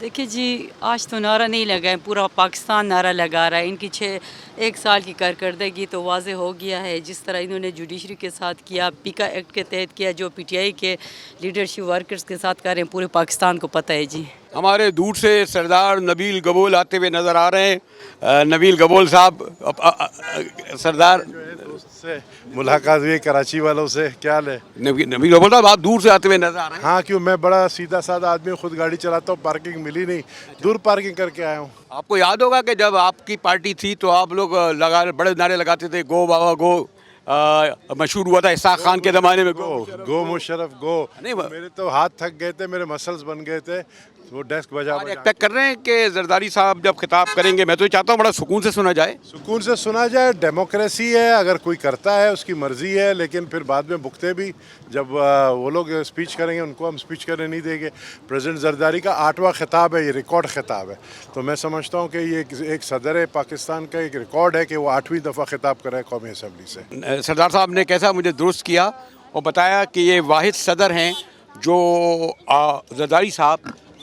دیکھیے جی، آج تو نعرہ نہیں لگا ہے، پورا پاکستان نعرہ لگا رہا ہے. ان کی ایک سال کی کارکردگی تو واضح ہو گیا ہے. جس طرح انہوں نے جوڈیشری کے ساتھ کیا، پیکا ایکٹ کے تحت کیا، جو پی ٹی آئی کے لیڈرشپ ورکرز کے ساتھ کر رہے ہیں، پورے پاکستان کو پتہ ہے جی. ہمارے دور سے سردار نبیل گبول آتے ہوئے نظر آ رہے ہیں. نبیل گبول صاحب، سردار دوست سے ملاقات ہوئی کراچی والوں سے. کیا حال ہے؟ نبیل گبول صاحب، آپ دور سے آتے ہوئے نظر آ رہے ہیں. ہاں، کیوں میں بڑا سیدھا سادہ آدمی ہوں، خود گاڑی چلاتا ہوں، پارکنگ ملی نہیں، دور پارکنگ کر کے آیا ہوں. آپ کو یاد ہوگا کہ جب آپ کی پارٹی تھی تو آپ لوگ بڑے نعرے لگاتے تھے، گو بابا گو. مشہور ہوا تھا اسحاق خان کے زمانے میں، گو مشرف گو. نہیں، میرے تو ہاتھ تھک گئے تھے، میرے مسلز بن گئے تھے، وہ ڈیسک بجا بجا. ایکسپیکٹ کر رہے ہیں کہ زرداری صاحب جب خطاب کریں گے، میں تو چاہتا ہوں بڑا سکون سے سنا جائے. سکون سے سنا جائے. ڈیموکریسی ہے، اگر کوئی کرتا ہے اس کی مرضی ہے، لیکن پھر بعد میں بکتے بھی. جب وہ لوگ اسپیچ کریں گے، ان کو ہم اسپیچ کرنے نہیں دیں گے. پریزیڈنٹ زرداری کا 8واں خطاب ہے، یہ ریکارڈ خطاب ہے. تو میں سمجھتا ہوں کہ یہ ایک صدر پاکستان کا ایک ریکارڈ ہے کہ وہ 8ویں دفعہ خطاب کرے قومی اسمبلی سے. سردار صاحب نے کیسا مجھے درست کیا اور بتایا کہ یہ واحد صدر ہیں جو زرداری صاحب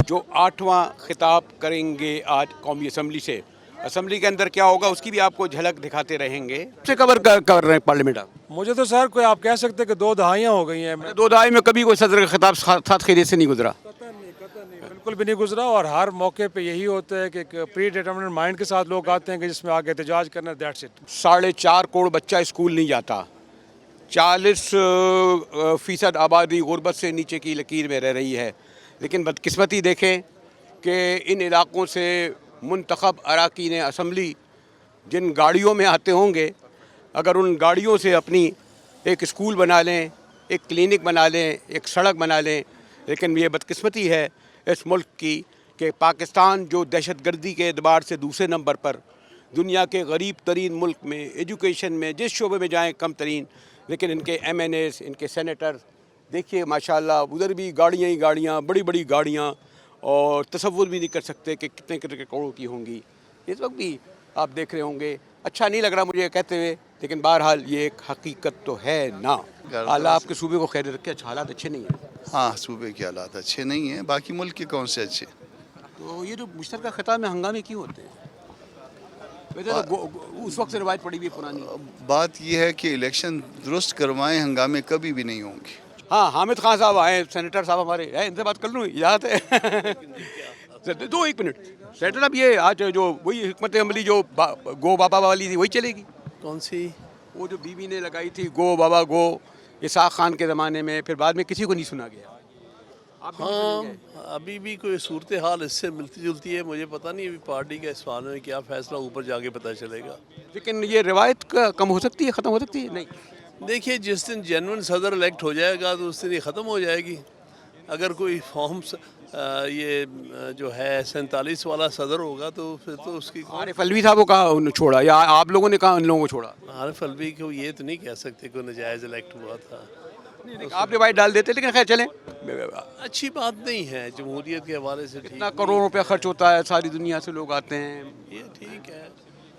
جو 8واں خطاب کریں گے آج قومی اسمبلی سے. اسمبلی کے اندر کیا ہوگا اس کی بھی آپ کو جھلک دکھاتے رہیں گے. سے کور کر رہے ہیں پارلیمنٹ آپ؟ مجھے تو سر کوئی آپ کہہ سکتے کہ 2 دہائیاں ہو گئی ہیں. 2 دہائی میں کبھی کوئی صدر کا خطاب ساتھ خیریت سے نہیں گزرا؟ بالکل بھی نہیں گزرا. اور ہر موقع پہ یہی ہوتا ہے کہ ایک پری ڈیٹرمنٹ مائنڈ کے ساتھ لوگ آتے ہیں کہ جس میں آگے احتجاج کرنا. That's it. 4.5 کروڑ بچہ اسکول نہیں جاتا. 40% آبادی غربت سے نیچے کی لکیر میں رہ رہی ہے. لیکن بدقسمتی دیکھیں کہ ان علاقوں سے منتخب اراکین اسمبلی جن گاڑیوں میں آتے ہوں گے، اگر ان گاڑیوں سے اپنی ایک اسکول بنا لیں، ایک کلینک بنا لیں، ایک سڑک بنا لیں. لیکن یہ بدقسمتی ہے اس ملک کی کہ پاکستان جو دہشت گردی کے اعتبار سے دوسرے نمبر پر دنیا کے غریب ترین ملک میں، ایجوکیشن میں جس شعبے میں جائیں کم ترین، لیکن ان کے ایم این ایز، ان کے سینیٹر دیکھیے ماشاءاللہ ادھر بھی گاڑیاں ہی گاڑیاں، بڑی بڑی گاڑیاں، اور تصور بھی نہیں کر سکتے کہ کتنے کروڑوں کی ہوں گی. اس وقت بھی آپ دیکھ رہے ہوں گے. اچھا نہیں لگ رہا مجھے کہتے ہوئے، لیکن بہرحال یہ ایک حقیقت تو ہے نا. اللہ آپ کے صوبے کو خیر رکھے. اچھا، حالات اچھے نہیں ہیں. ہاں، صوبے کے حالات اچھے نہیں ہیں، باقی ملک کے کون سے اچھے. تو یہ جو مشترکہ خطاب میں ہنگامے کیوں ہوتے ہیں؟ ویسے تو اس وقت سے روایت پڑی ہوئی پرانی. بات یہ ہے کہ الیکشن درست کروائیں، ہنگامے کبھی بھی نہیں ہوں گے. ہاں، حامد خان صاحب آئے، سینیٹر صاحب ہمارے ہیں، ان سے بات کر لوں یاد ہے. 1 منٹ سینیٹر صاحب، یہ آج جو وہی حکمت عملی جو گو بابا والی تھی وہی چلے گی؟ کون سی؟ وہ جو بیوی نے لگائی تھی، گو بابا گو، اسحاق خان کے زمانے میں، پھر بعد میں کسی کو نہیں سنا گیا. ہاں، ابھی بھی کوئی صورتحال اس سے ملتی جلتی ہے. مجھے پتہ نہیں ابھی پارٹی کا اس فال میں کیا فیصلہ، اوپر جا کے پتہ چلے گا. لیکن یہ روایت کم ہو سکتی ہے، ختم ہو سکتی ہے؟ نہیں. دیکھیے، جس دن جینون صدر الیکٹ ہو جائے گا تو اس دن یہ ختم ہو جائے گی. اگر کوئی فارم یہ جو ہے 47 والا صدر ہوگا تو پھر تو اس کی عارف الوی صاحب کو کہاں چھوڑا، یا آپ لوگوں نے کہا ان لوگوں کو چھوڑا؟ عارف الوی کو یہ تو نہیں کہہ سکتے کہ ناجائز الیکٹ ہوا تھا. آپ روایت ڈال دیتے، لیکن خیر چلیں. اچھی بات نہیں ہے جمہوریت کے حوالے سے. اتنا کروڑ روپیہ خرچ ہوتا ہے، ساری دنیا سے لوگ آتے ہیں. یہ ٹھیک ہے،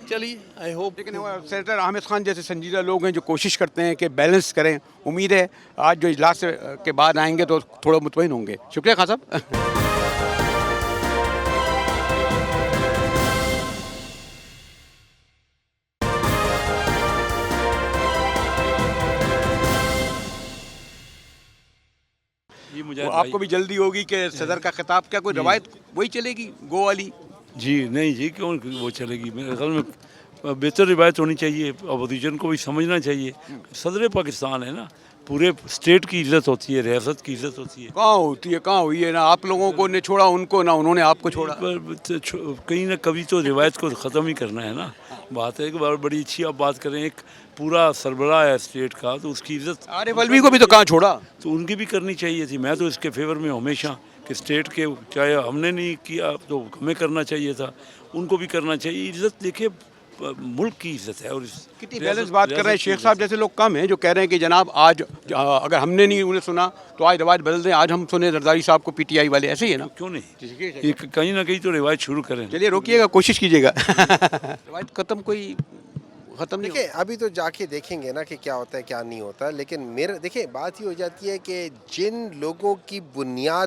چلیے آئی ہوپ. لیکن سینیٹر حامد خان جیسے سنجیدہ لوگ ہیں جو کوشش کرتے ہیں کہ بیلنس کریں. امید ہے آج جو اجلاس کے بعد آئیں گے تو تھوڑا مطمئن ہوں گے. شکریہ خان صاحب. آپ کو بھی جلدی ہوگی کہ صدر کا خطاب، کیا کوئی روایت وہی چلے گی گو والی؟ جی نہیں جی، کیوں وہ چلے گی؟ میرے خیال میں بہتر روایت ہونی چاہیے. اپوزیشن کو بھی سمجھنا چاہیے. صدر پاکستان ہے نا، پورے اسٹیٹ کی عزت ہوتی ہے، ریاست کی عزت ہوتی ہے. کہاں ہوتی ہے، کہاں ہوئی ہے؟ نہ آپ لوگوں کو نے چھوڑا ان کو، نہ انہوں نے آپ کو چھوڑا. کہیں نہ کبھی تو روایت کو ختم ہی کرنا ہے نا. بات ہے کہ بڑی اچھی آپ بات کریں، ایک پورا سربراہ ہے اسٹیٹ کا تو اس کی عزت. عارف الوی کو بھی تو کہاں چھوڑا؟ تو ان کی بھی کرنی چاہیے تھی. میں تو اس کے فیور میں ہمیشہ کہ اسٹیٹ کے، چاہے ہم نے نہیں کیا تو ہمیں کرنا چاہیے تھا، ان کو بھی کرنا چاہیے. عزت دیکھے ملک کی عزت ہے. اور کتنی بیلنس بات کر رہے ہیں. شیخ صاحب جیسے لوگ کم ہیں جو کہہ رہے ہیں کہ جناب آج اگر ہم نے نہیں انہیں سنا تو آج روایت بدل دیں، آج ہم سنیں زرداری صاحب کو پی ٹی آئی والے. ایسے ہی ہے نا؟ کیوں نہیں، کہیں نہ کہیں تو روایت شروع کریں. چلیے روکیے گا، کوشش کیجیے گا. روایت ختم نہیں. دیکھیں ابھی تو جا کے دیکھیں گے نا کہ کیا ہوتا ہے کیا نہیں ہوتا. لیکن دیکھیں بات یہ ہو جاتی ہے کہ جن لوگوں کی بنیاد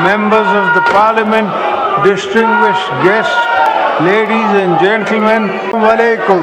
members of the parliament, distinguished guests, ladies and gentlemen, Walaikum.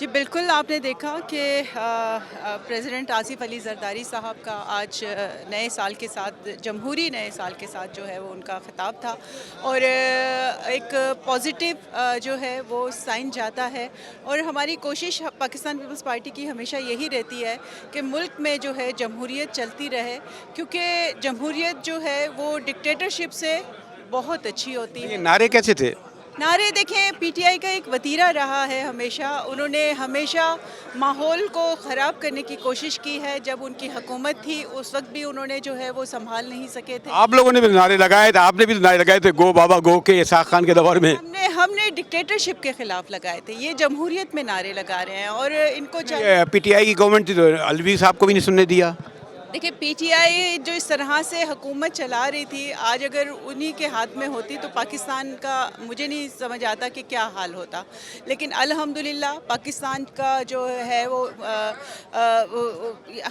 جی بالکل، آپ نے دیکھا کہ پریزیڈنٹ آصف علی زرداری صاحب کا آج نئے سال کے ساتھ، جمہوری نئے سال کے ساتھ جو ہے وہ ان کا خطاب تھا، اور ایک پازیٹیو جو ہے وہ سائن جاتا ہے. اور ہماری کوشش پاکستان پیپلز پارٹی کی ہمیشہ یہی رہتی ہے کہ ملک میں جو ہے جمہوریت چلتی رہے، کیونکہ جمہوریت جو ہے وہ ڈکٹیٹرشپ سے بہت اچھی ہوتی ہے. یہ نعرے کیسے تھے؟ نعرے دیکھیں، پی ٹی آئی کا ایک وتیرہ رہا ہے ہمیشہ. انہوں نے ہمیشہ ماحول کو خراب کرنے کی کوشش کی ہے. جب ان کی حکومت تھی اس وقت بھی انہوں نے جو ہے وہ سنبھال نہیں سکے تھے. آپ لوگوں نے بھی نعرے لگائے تھے، آپ نے بھی نعرے لگائے تھے گو بابا گو کے اسحاق خان کے دور میں. ہم نے ڈکٹیٹرشپ کے خلاف لگائے تھے، یہ جمہوریت میں نعرے لگا رہے ہیں. اور ان کو چاہیے، پی ٹی آئی کی گورنمنٹ تھی تو الوی صاحب کو بھی نہیں سننے دیا. دیکھیں پی ٹی آئی جو اس طرح سے حکومت چلا رہی تھی، آج اگر انہی کے ہاتھ میں ہوتی تو پاکستان کا مجھے نہیں سمجھ آتا کہ کیا حال ہوتا. لیکن الحمدللہ پاکستان کا جو ہے وہ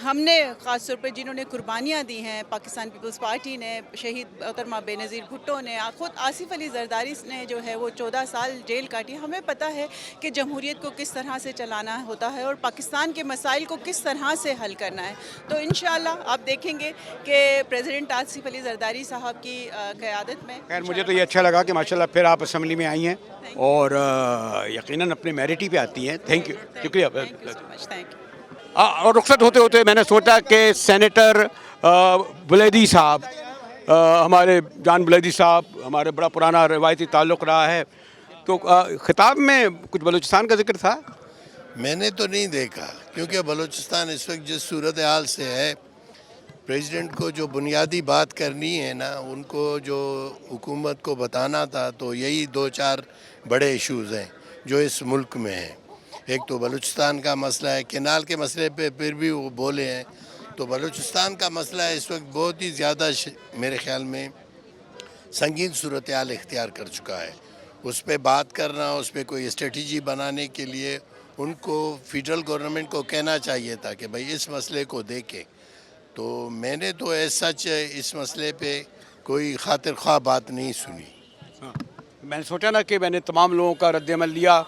ہم نے خاص طور پہ جنہوں نے قربانیاں دی ہیں، پاکستان پیپلز پارٹی نے، شہید محترمہ بے نظیر بھٹو نے، خود آصف علی زرداری نے جو ہے وہ 14 سال جیل کاٹی. ہمیں پتہ ہے کہ جمہوریت کو کس طرح سے چلانا ہوتا ہے اور پاکستان کے مسائل کو کس طرح سے حل کرنا ہے. تو انشاءاللہ آپ دیکھیں گے کہ پریزیڈنٹ آصف علی زرداری صاحب کی قیادت میں. خیر مجھے تو یہ اچھا لگا کہ ماشاءاللہ پھر آپ اسمبلی میں آئی ہیں اور یقیناً اپنے میرٹی پہ آتی ہیں. تھینک یو، شکریہ. اور رخصت ہوتے ہوتے میں نے سوچا کہ سینیٹر بلیدی صاحب، ہمارے جان بلیدی صاحب، ہمارے بڑا پرانا روایتی تعلق رہا ہے، تو خطاب میں کچھ بلوچستان کا ذکر تھا؟ میں نے تو نہیں دیکھا، کیونکہ بلوچستان اس وقت جس صورتحال سے ہے، پریزیڈنٹ کو جو بنیادی بات کرنی ہے نا، ان کو جو حکومت کو بتانا تھا، تو یہی 2-4 بڑے ایشوز ہیں جو اس ملک میں ہیں. ایک تو بلوچستان کا مسئلہ ہے، کینال کے مسئلے پہ پھر بھی وہ بولے ہیں. تو بلوچستان کا مسئلہ اس وقت بہت ہی زیادہ میرے خیال میں سنگین صورتحال اختیار کر چکا ہے. اس پہ بات کرنا، اس پہ کوئی اسٹریٹجی بنانے کے لیے ان کو فیڈرل گورنمنٹ کو کہنا چاہیے تھا کہ بھائی اس مسئلے کو دیکھیں. تو میں نے تو سچ اس مسئلے پہ کوئی خاطر خواہ بات نہیں سنی. میں نے سوچا نا کہ میں نے تمام لوگوں کا رد عمل لیا،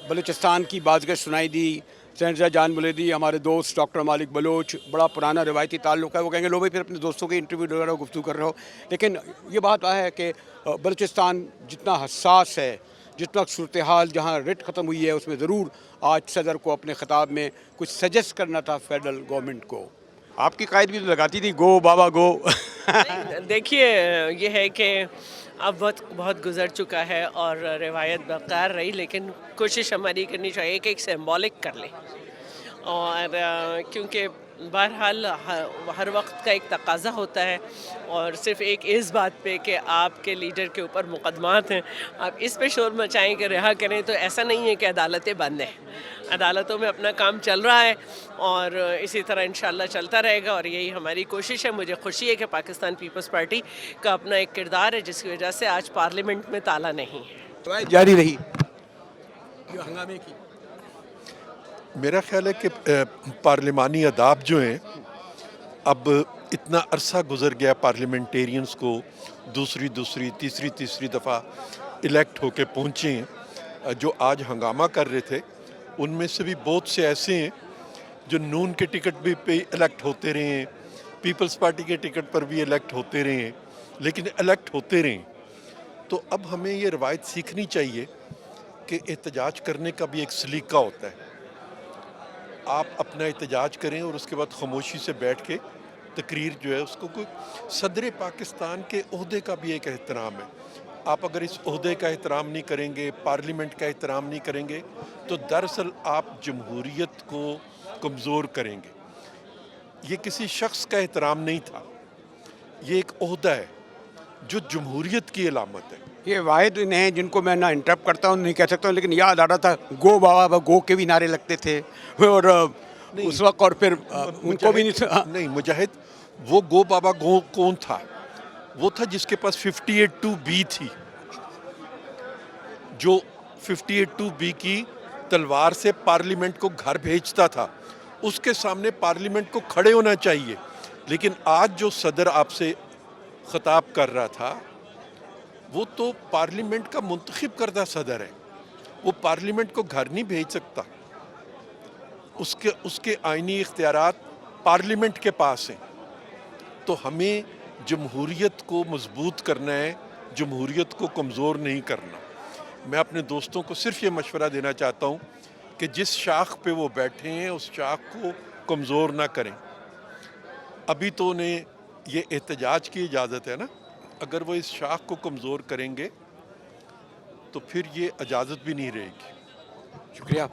بلوچستان کی بازگشت سنائی دی. سینیٹر جان بلیدی، ہمارے دوست ڈاکٹر مالک بلوچ، بڑا پرانا روایتی تعلق ہے، وہ کہیں گے لو بھائی پھر اپنے دوستوں کے انٹرویو لے رہے ہو، گفتگو کر رہے ہو. لیکن یہ بات ہے کہ بلوچستان جتنا حساس ہے، جتنا صورتحال جہاں ریٹ ختم ہوئی ہے، اس میں ضرور آج صدر کو اپنے خطاب میں کچھ سجیسٹ کرنا تھا فیڈرل گورنمنٹ کو. آپ کی قائد بھی تو لگاتی تھی گو بابا گو. دیکھیے یہ ہے کہ اب وقت بہت گزر چکا ہے اور روایت برقرار رہی، لیکن کوشش ہماری کرنی چاہیے کہ ایک سمبولک کر لیں. اور کیونکہ بہرحال ہر وقت کا ایک تقاضا ہوتا ہے، اور صرف ایک اس بات پہ کہ آپ کے لیڈر کے اوپر مقدمات ہیں، آپ اس پہ شور مچائیں کہ رہا کریں، تو ایسا نہیں ہے کہ عدالتیں بند ہیں. عدالتوں میں اپنا کام چل رہا ہے اور اسی طرح انشاءاللہ چلتا رہے گا، اور یہی ہماری کوشش ہے. مجھے خوشی ہے کہ پاکستان پیپلز پارٹی کا اپنا ایک کردار ہے جس کی وجہ سے آج پارلیمنٹ میں تالا نہیں ہے. جاری رہی ہنگامے کی. میرا خیال ہے کہ پارلیمانی آداب جو ہیں، اب اتنا عرصہ گزر گیا پارلیمنٹیرینز کو دوسری تیسری دفعہ الیکٹ ہو کے پہنچے ہیں. جو آج ہنگامہ کر رہے تھے ان میں سے بھی بہت سے ایسے ہیں جو نون کے ٹکٹ بھی پہ الیکٹ ہوتے رہے ہیں، پیپلز پارٹی کے ٹکٹ پر بھی الیکٹ ہوتے رہے ہیں، لیکن الیکٹ ہوتے رہے ہیں. تو اب ہمیں یہ روایت سیکھنی چاہیے کہ احتجاج کرنے کا بھی ایک سلیقہ ہوتا ہے. آپ اپنا احتجاج کریں اور اس کے بعد خاموشی سے بیٹھ کے تقریر جو ہے اس کو کوئی. صدر پاکستان کے عہدے کا بھی ایک احترام ہے. آپ اگر اس عہدے کا احترام نہیں کریں گے، پارلیمنٹ کا احترام نہیں کریں گے، تو دراصل آپ جمہوریت کو کمزور کریں گے. یہ کسی شخص کا احترام نہیں تھا، یہ ایک عہدہ ہے جو جمہوریت کی علامت ہے. یہ واحد ہیں جن کو میں نہ انٹرپٹ کرتا ہوں نہیں کہہ سکتا ہوں، لیکن یاد آ رہا تھا گو بابا گو کے بھی نعرے لگتے تھے اور اس وقت، اور پھر ان کو بھی نہیں. مجاہد وہ گو بابا گو کون تھا؟ وہ تھا جس کے پاس 58(2)B تھی، جو 58(2)B کی تلوار سے پارلیمنٹ کو گھر بھیجتا تھا. اس کے سامنے پارلیمنٹ کو کھڑے ہونا چاہیے. لیکن آج جو صدر آپ سے خطاب کر رہا تھا وہ تو پارلیمنٹ کا منتخب کردہ صدر ہے، وہ پارلیمنٹ کو گھر نہیں بھیج سکتا. اس کے آئینی اختیارات پارلیمنٹ کے پاس ہیں. تو ہمیں جمہوریت کو مضبوط کرنا ہے, جمہوریت کو کمزور نہیں کرنا. میں اپنے دوستوں کو صرف یہ مشورہ دینا چاہتا ہوں کہ جس شاخ پہ وہ بیٹھے ہیں اس شاخ کو کمزور نہ کریں. ابھی تو انہیں یہ احتجاج کی اجازت ہے نا, اگر وہ اس شاخ کو کمزور کریں گے تو پھر یہ اجازت بھی نہیں رہے گی. شکریہ.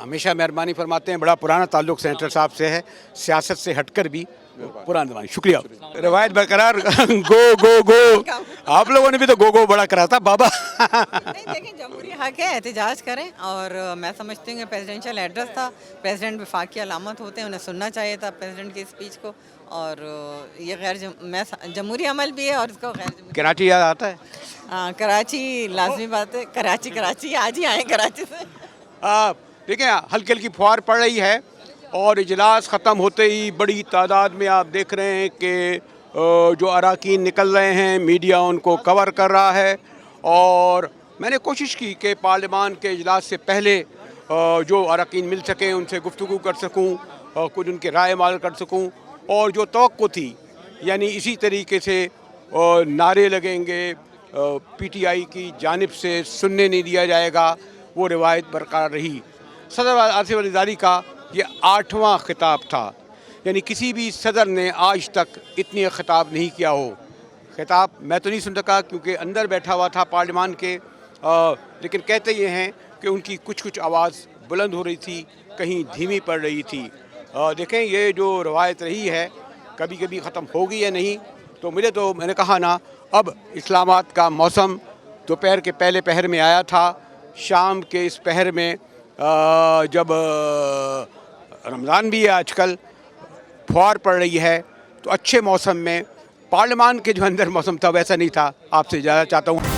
ہمیشہ مہربانی فرماتے ہیں. بڑا پرانا تعلق سینیٹر صاحب سے ہے, سیاست سے ہٹ کر بھی پرانا زمانے. شکریہ. روایت برقرار. گو گو گو. آپ لوگوں نے بھی تو گو گو بڑا کرا تھا بابا. نہیں دیکھیں, جمہوری حق ہے, احتجاج کریں. اور میں سمجھتی ہوں کہ پریزیڈنشل ایڈریس تھا, پریزیڈنٹ وفاقی علامت ہوتے ہیں, انہیں سننا چاہیے تھا پریزیڈنٹ کی اسپیچ کو. اور یہ غیر جمہوری عمل بھی ہے اور اس کو غیر جمہوری. کراچی یاد آتا ہے؟ کراچی لازمی بات ہے. کراچی آج ہی آئے کراچی سے. دیکھیں ہلکی ہلکی فوار پڑ رہی ہے اور اجلاس ختم ہوتے ہی بڑی تعداد میں آپ دیکھ رہے ہیں کہ جو اراکین نکل رہے ہیں, میڈیا ان کو کور کر رہا ہے. اور میں نے کوشش کی کہ پارلیمان کے اجلاس سے پہلے جو اراکین مل سکیں ان سے گفتگو کر سکوں, کچھ ان کے رائے مال کر سکوں. اور جو توقع تھی یعنی اسی طریقے سے نعرے لگیں گے پی ٹی آئی کی جانب سے, سننے نہیں دیا جائے گا, وہ روایت برقرار رہی. صدر آصف علی زرداری کا یہ 8واں خطاب تھا, یعنی کسی بھی صدر نے آج تک اتنی خطاب نہیں کیا ہو. خطاب میں تو نہیں سن سکا کیونکہ اندر بیٹھا ہوا تھا پارلیمان کے, لیکن کہتے یہ ہیں کہ ان کی کچھ آواز بلند ہو رہی تھی, کہیں دھیمی پڑ رہی تھی. دیکھیں یہ جو روایت رہی ہے کبھی کبھی ختم ہوگی یا نہیں. تو میں نے کہا نا, اب اسلامات کا موسم دوپہر کے پہلے پہر میں آیا تھا, شام کے اس پہر میں جب رمضان بھی ہے آج کل, فوار پڑ رہی ہے, تو اچھے موسم میں پارلیمان کے جو اندر موسم تھا ویسا نہیں تھا. آپ سے اجازت چاہتا ہوں.